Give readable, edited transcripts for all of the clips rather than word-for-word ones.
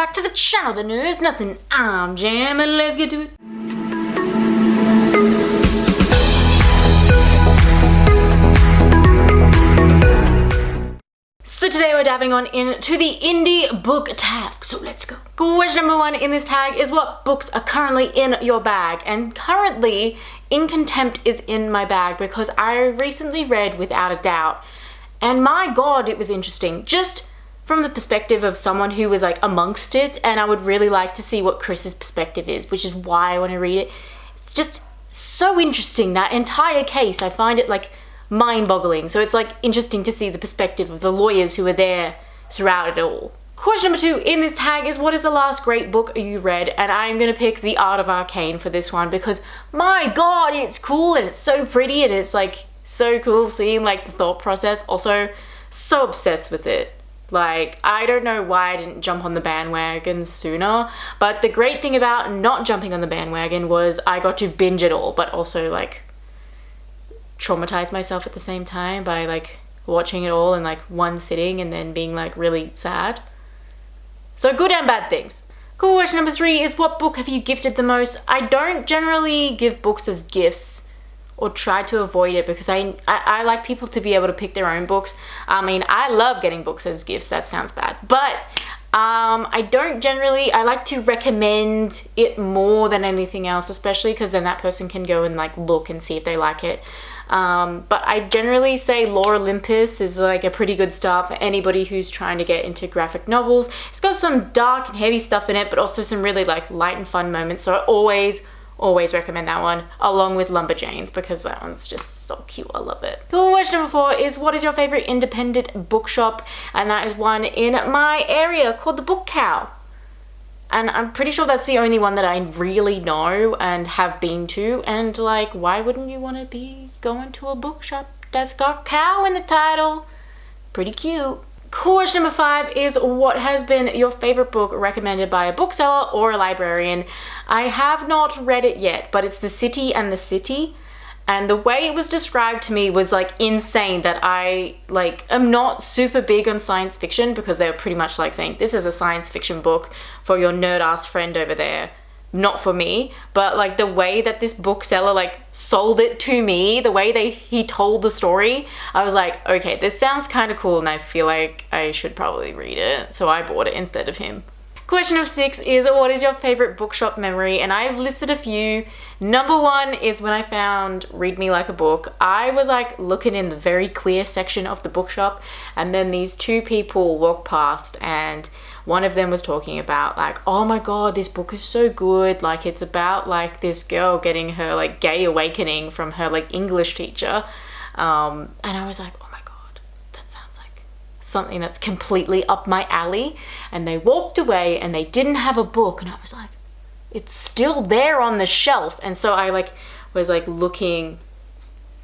back to the channel. The news, nothing. I'm Jam, and let's get to it. So today we're diving on into the indie book tag. So let's go. Question number 1 in this tag is what books are currently in your bag? And currently, In Contempt is in my bag because I recently read Without a Doubt. And my God, it was interesting. Just from the perspective of someone who was like amongst it, and I would really like to see what Chris's perspective is, which is why I want to read it. It's just so interesting, that entire case. I find it like mind-boggling. So it's like interesting to see the perspective of the lawyers who were there throughout it all. Question number 2 in this tag is what is the last great book you read? And I'm going to pick The Art of Arcane for this one because my God, it's cool and it's so pretty and it's like so cool seeing like the thought process. Also, so obsessed with it. Like, I don't know why I didn't jump on the bandwagon sooner, but the great thing about not jumping on the bandwagon was I got to binge it all, but also like traumatize myself at the same time by like watching it all in like one sitting and then being like really sad. So good and bad things. Question number 3 is what book have you gifted the most? I don't generally give books as gifts or try to avoid it because I like people to be able to pick their own books. I mean, I love getting books as gifts. That sounds bad. But I don't generally, I like to recommend it more than anything else, especially because then that person can go and like look and see if they like it. But I generally say Lore Olympus is like a pretty good start for anybody who's trying to get into graphic novels. It's got some dark and heavy stuff in it, but also some really like light and fun moments. So I always recommend that one, along with Lumberjanes, because that one's just so cute. I love it. Question number 4 is what is your favorite independent bookshop? And that is one in my area called the Book Cow. And I'm pretty sure that's the only one that I really know and have been to. And like, why wouldn't you want to be going to a bookshop that's got cow in the title? Pretty cute. Question number 5 is what has been your favorite book recommended by a bookseller or a librarian? I have not read it yet, but it's The City and the City. And the way it was described to me was like insane, that I like am not super big on science fiction because they were pretty much like saying this is a science fiction book for your nerd ass friend over there, not for me. But like the way that this bookseller like sold it to me, the way he told the story, I was like, okay, this sounds kind of cool and I feel like I should probably read it. So I bought it instead of him. Question number 6 is what is your favorite bookshop memory? And I've listed a few. Number 1 is when I found Read Me Like a Book. I was like looking in the very queer section of the bookshop, and then these 2 people walked past, and one of them was talking about like, oh my God, this book is so good. Like it's about like this girl getting her like gay awakening from her like English teacher. And I was like, something that's completely up my alley. And they walked away and they didn't have a book, and I was like, it's still there on the shelf. And so I like was like looking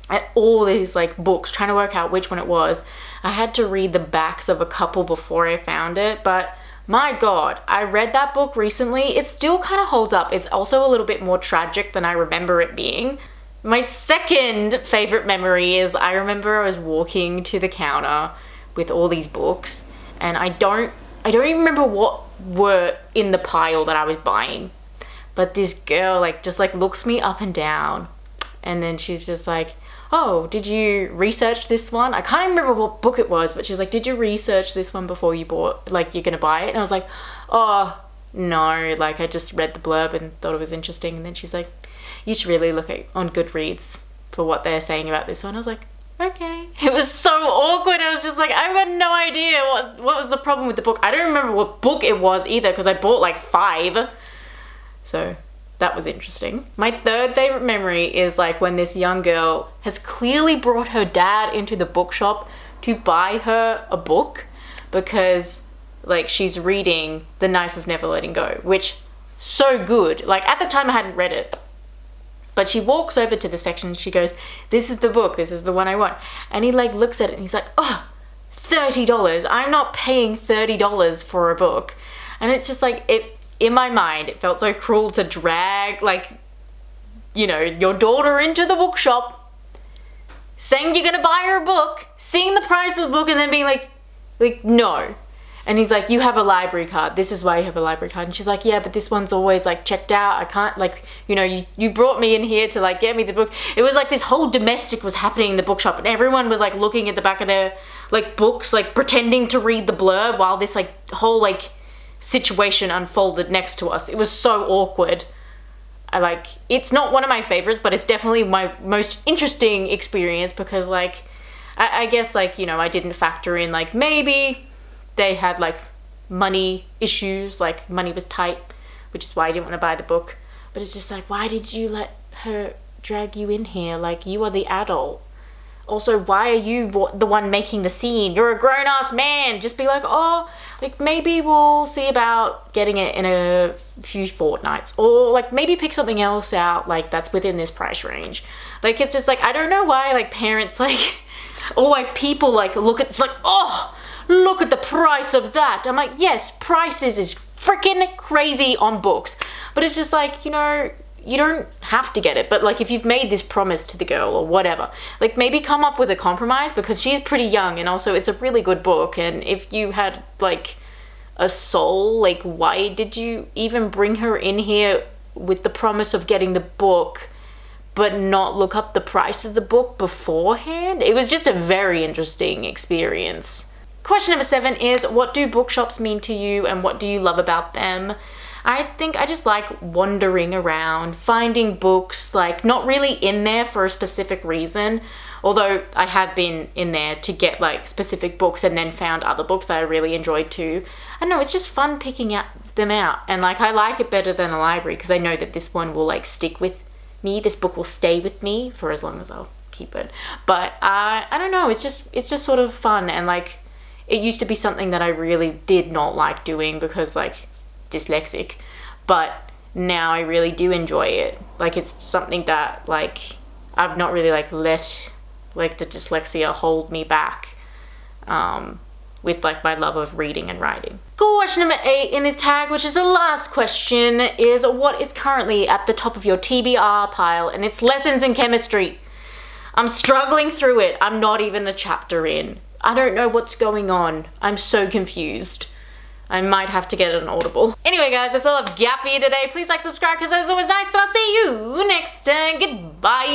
at all these like books, trying to work out which one it was. I had to read the backs of a couple before I found it, but my God, I read that book recently. It still kind of holds up. It's also a little bit more tragic than I remember it being. My second favorite memory is I remember I was walking to the counter with all these books, and I don't even remember what were in the pile that I was buying, but this girl like just like looks me up and down, and then she's just like, oh, did you research this one? I can't remember what book it was, but she's like, did you research this one before you bought, like you're gonna buy it? And I was like, oh no, like I just read the blurb and thought it was interesting. And then she's like, you should really look on Goodreads for what they're saying about this one. I was like, okay. It was so awkward. I was just like, I've got no idea what was the problem with the book. I don't remember what book it was either because I bought like 5. So that was interesting. My third favorite memory is like when this young girl has clearly brought her dad into the bookshop to buy her a book because like she's reading The Knife of Never Letting Go, which so good. Like at the time I hadn't read it. But she walks over to the section and she goes, this is the book, this is the one I want. And he like looks at it and he's like, oh, $30. I'm not paying $30 for a book. And it's just like, in my mind, it felt so cruel to drag like, you know, your daughter into the bookshop, saying you're gonna buy her a book, seeing the price of the book and then being like no. And he's like, you have a library card. This is why you have a library card. And she's like, yeah, but this one's always like checked out. I can't, like, you know, you brought me in here to like get me the book. It was like this whole domestic was happening in the bookshop, and everyone was like looking at the back of their like books, like pretending to read the blurb while this like whole like situation unfolded next to us. It was so awkward. It's not one of my favorites, but it's definitely my most interesting experience because like, I guess like, you know, I didn't factor in like maybe they had like money issues, like money was tight, which is why I didn't want to buy the book. But it's just like, why did you let her drag you in here? Like, you are the adult. Also, why are you the one making the scene? You're a grown-ass man. Just be like, oh, like maybe we'll see about getting it in a few fortnights, or like maybe pick something else out like that's within this price range. Like, it's just like, I don't know why like parents like, or like people like look at, it's like, oh, look at the price of that. I'm like, yes, prices is freaking crazy on books. But it's just like, you know, you don't have to get it. But like, if you've made this promise to the girl or whatever, like maybe come up with a compromise, because she's pretty young and also it's a really good book. And if you had like a soul, like why did you even bring her in here with the promise of getting the book but not look up the price of the book beforehand? It was just a very interesting experience. Question number 7 is, what do bookshops mean to you and what do you love about them? I think I just like wandering around, finding books, like not really in there for a specific reason, although I have been in there to get like specific books and then found other books that I really enjoyed too. I don't know, it's just fun picking them out, and like I like it better than a library because I know that this one will like stick with me. This book will stay with me for as long as I'll keep it. But I don't know, it's just sort of fun, and like it used to be something that I really did not like doing because like dyslexic, but now I really do enjoy it. Like it's something that like I've not really like let like the dyslexia hold me back with like my love of reading and writing. Question number 8 in this tag, which is the last question, is what is currently at the top of your TBR pile? And it's lessons in chemistry. I'm struggling through it. I'm not even a chapter in. I don't know what's going on. I'm so confused. I might have to get an Audible. Anyway guys, that's all I've got for you today. Please like, subscribe, because it's always nice, and I'll see you next time. Goodbye.